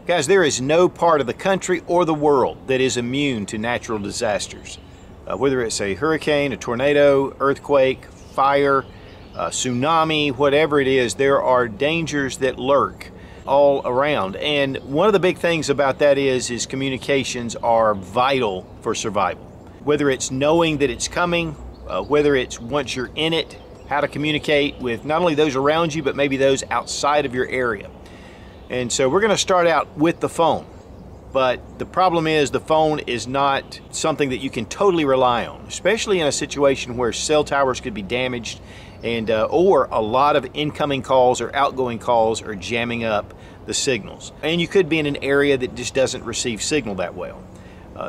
Guys, there is no part of the country or the world that is immune to natural disasters. Whether it's a hurricane, a tornado, earthquake, fire, tsunami, whatever it is, there are dangers that lurk all around. And one of the big things about that is communications are vital for survival. Whether it's knowing that it's coming, whether it's once you're in it, how to communicate with not only those around you, but maybe those outside of your area. And so we're going to start out with the phone. But the problem is the phone is not something that you can totally rely on, especially in a situation where cell towers could be damaged and or a lot of incoming calls or outgoing calls are jamming up the signals. And you could be in an area that just doesn't receive signal that well.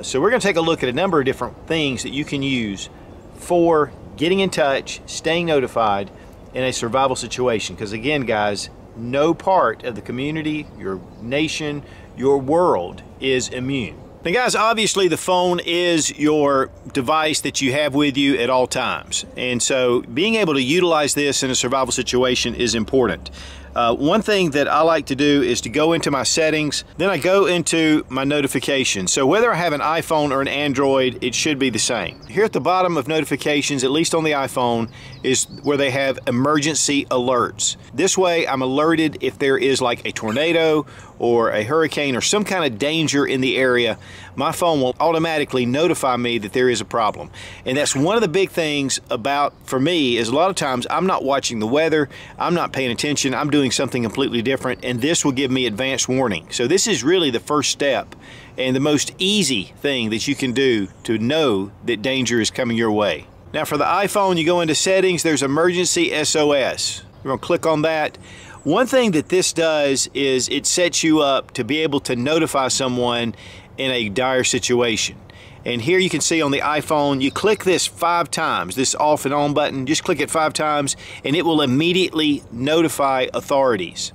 So we're going to take a look at a number of different things that you can use for getting in touch, staying notified in a survival situation. Because again, guys, no part of the community, your nation, your world is immune. Now guys, obviously the phone is your device that you have with you at all times. And so being able to utilize this in a survival situation is important. One thing that I like to do is to go into my settings, then I go into my notifications. So whether I have an iPhone or an Android, it should be the same. Here at the bottom of notifications, at least on the iPhone, is where they have emergency alerts. This way I'm alerted if there is like a tornado or a hurricane or some kind of danger in the area. My phone will automatically notify me that there is a problem. And that's one of the big things about, for me, is a lot of times I'm not watching the weather, I'm not paying attention, I'm doing something completely different, and this will give me advance warning. So this is really the first step and the most easy thing that you can do to know that danger is coming your way. Now for the iPhone, you go into settings, there's emergency SOS. You're going to click on that. One thing that this does is it sets you up to be able to notify someone in a dire situation. And here you can see on the iPhone, you click this 5 times, this off and on button, just click it 5 times and it will immediately notify authorities.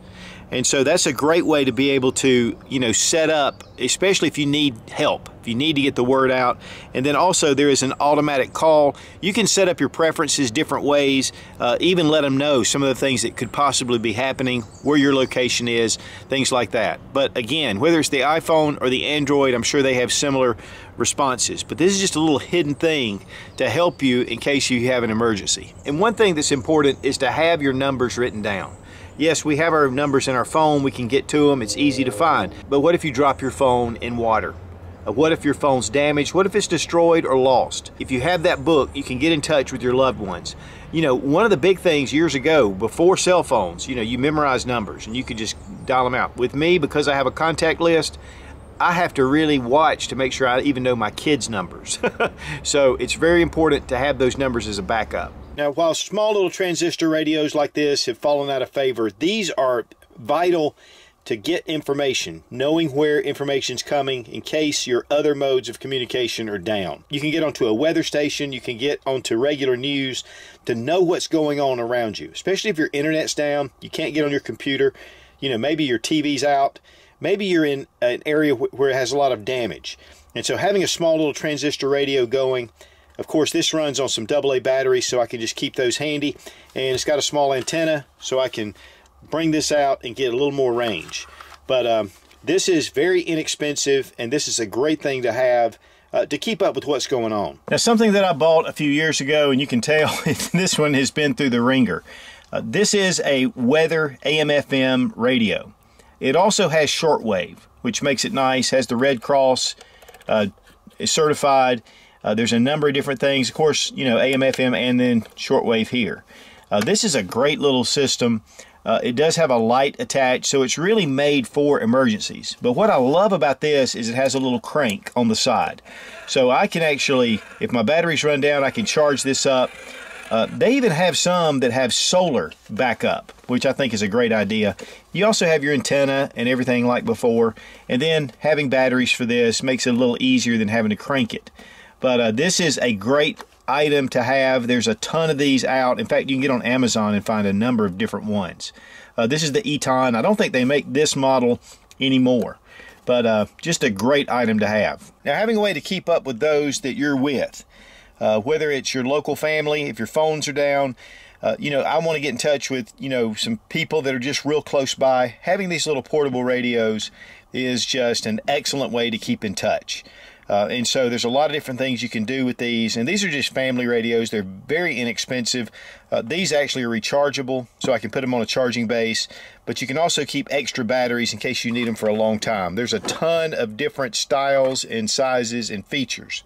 And so that's a great way to be able to, set up, especially if you need help, if you need to get the word out. And then also there is an automatic call. You can set up your preferences different ways, even let them know some of the things that could possibly be happening, where your location is, things like that. But again, whether it's the iPhone or the Android, I'm sure they have similar responses. But this is just a little hidden thing to help you in case you have an emergency. And one thing that's important is to have your numbers written down. Yes, we have our numbers in our phone, we can get to them, it's easy to find. But what if you drop your phone in water? What if your phone's damaged? What if it's destroyed or lost? If you have that book, you can get in touch with your loved ones. One of the big things years ago, before cell phones, you memorize numbers and you could just dial them out. With me, because I have a contact list, I have to really watch to make sure I even know my kids' numbers. So it's very important to have those numbers as a backup. Now, while small little transistor radios like this have fallen out of favor, these are vital to get information, knowing where information's coming in case your other modes of communication are down. You can get onto a weather station, you can get onto regular news to know what's going on around you, especially if your internet's down, you can't get on your computer, maybe your TV's out, maybe you're in an area where it has a lot of damage. And so having a small little transistor radio going, of course, this runs on some AA batteries, so I can just keep those handy. And it's got a small antenna, so I can bring this out and get a little more range. But this is very inexpensive, and this is a great thing to have to keep up with what's going on. Now, something that I bought a few years ago, and you can tell this one has been through the ringer. This is a weather AM/FM radio. It also has shortwave, which makes it nice, has the Red Cross, is certified. There's a number of different things, of course, AM, FM, and then shortwave here. This is a great little system. It does have a light attached, so it's really made for emergencies. But what I love about this is it has a little crank on the side. So I can actually, if my batteries run down, I can charge this up. They even have some that have solar backup, which I think is a great idea. You also have your antenna and everything like before, and then having batteries for this makes it a little easier than having to crank it. But this is a great item to have. There's a ton of these out. In fact, you can get on Amazon and find a number of different ones. This is the Eton. I don't think they make this model anymore, but just a great item to have. Now, having a way to keep up with those that you're with, whether it's your local family, if your phones are down, I want to get in touch with, some people that are just real close by. Having these little portable radios is just an excellent way to keep in touch. And so there's a lot of different things you can do with these, and these are just family radios. They're very inexpensive. These actually are rechargeable, so I can put them on a charging base, but you can also keep extra batteries in case you need them for a long time. There's a ton of different styles and sizes and features,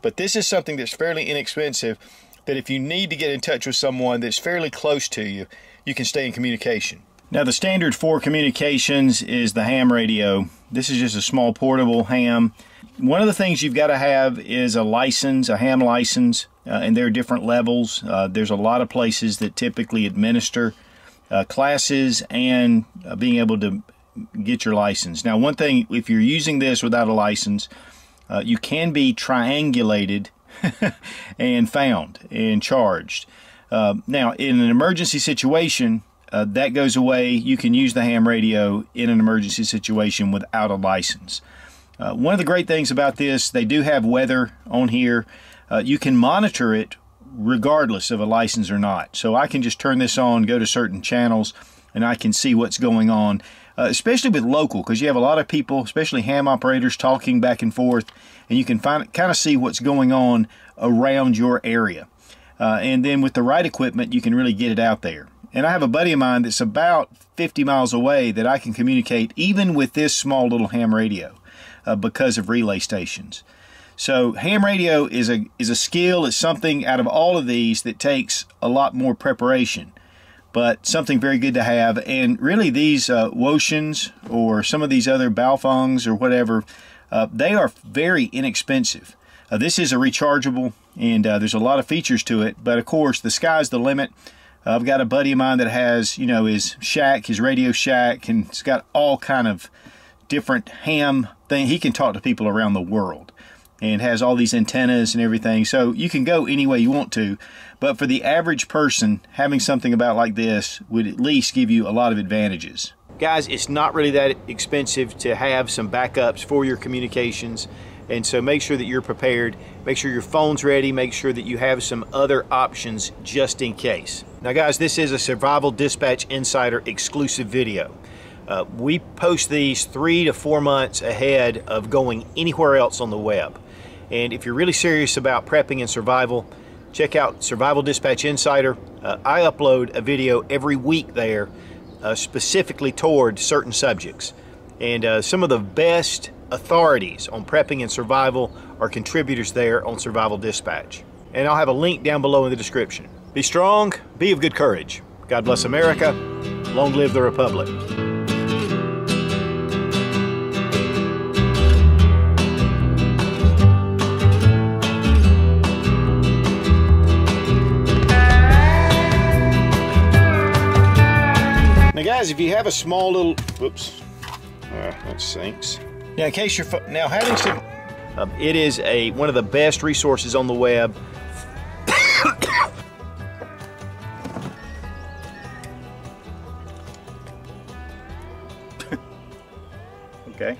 but this is something that's fairly inexpensive that if you need to get in touch with someone that's fairly close to you, you can stay in communication. Now, the standard for communications is the ham radio. This is just a small portable ham. One of the things you've got to have is a license, a ham license, and there are different levels. There's a lot of places that typically administer classes and being able to get your license. Now, one thing, if you're using this without a license, you can be triangulated and found and charged. Now, in an emergency situation, that goes away. You can use the ham radio in an emergency situation without a license. One of the great things about this, they do have weather on here. You can monitor it regardless of a license or not. So I can just turn this on, go to certain channels, and I can see what's going on, especially with local, because you have a lot of people, especially ham operators, talking back and forth, and you can kind of see what's going on around your area. And then with the right equipment, you can really get it out there. And I have a buddy of mine that's about 50 miles away that I can communicate even with this small little ham radio. Because of relay stations. So ham radio is a skill. It's something out of all of these that takes a lot more preparation, but something very good to have. And really these Woshens or some of these other Baofengs or whatever, they are very inexpensive. This is a rechargeable, and there's a lot of features to it, but of course the sky's the limit. I've got a buddy of mine that has, you know, his shack, his radio shack, and it's got all kind of different ham thing. He can talk to people around the world and has all these antennas and everything, so you can go any way you want to. But for the average person, having something about like this would at least give you a lot of advantages. Guys, it's not really that expensive to have some backups for your communications, and so make sure that you're prepared. Make sure your phone's ready. Make sure that you have some other options just in case. Now guys, this is a Survival Dispatch Insider exclusive video. We post these 3 to 4 months ahead of going anywhere else on the web. And if you're really serious about prepping and survival, check out Survival Dispatch Insider. I upload a video every week there specifically toward certain subjects. And some of the best authorities on prepping and survival are contributors there on Survival Dispatch. And I'll have a link down below in the description. Be strong, be of good courage. God bless America. Long live the Republic. Guys, if you have a small little, whoops, that sinks. Now, in case you're now having some, it is one of the best resources on the web. Okay.